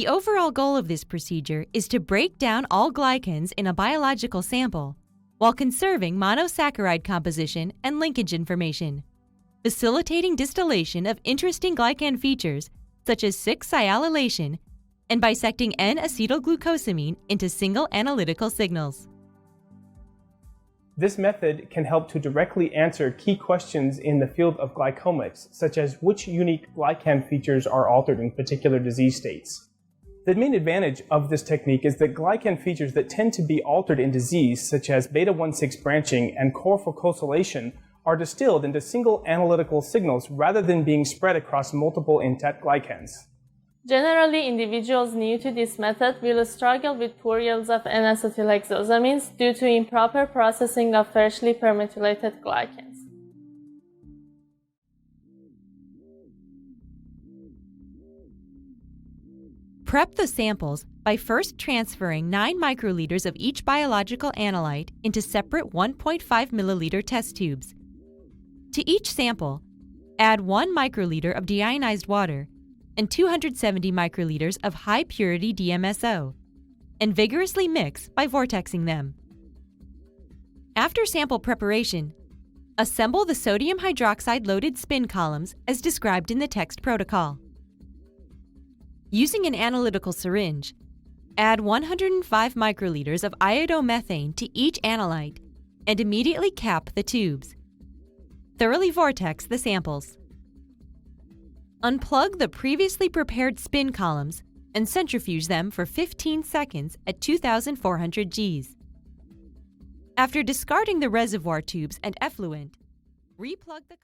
The overall goal of this procedure is to break down all glycans in a biological sample while conserving monosaccharide composition and linkage information, facilitating distillation of interesting glycan features such as 6-sialylation and bisecting N-acetylglucosamine into single analytical signals. This method can help to directly answer key questions in the field of glycomics, such as which unique glycan features are altered in particular disease states. The main advantage of this technique is that glycan features that tend to be altered in disease, such as beta-1,6 branching and chlorophyllosylation, are distilled into single analytical signals rather than being spread across multiple intact glycans. Generally, individuals new to this method will struggle with poor yields of N-acetylhexosamines due to improper processing of freshly permethylated glycans. Prep the samples by first transferring 9 microliters of each biological analyte into separate 1.5 milliliter test tubes. To each sample, add 1 microliter of deionized water and 270 microliters of high-purity DMSO, and vigorously mix by vortexing them. After sample preparation, assemble the sodium hydroxide-loaded spin columns as described in the text protocol. Using an analytical syringe, add 105 microliters of iodomethane to each analyte and immediately cap the tubes. Thoroughly vortex the samples. Unplug the previously prepared spin columns and centrifuge them for 15 seconds at 2,400 Gs. After discarding the reservoir tubes and effluent, replug the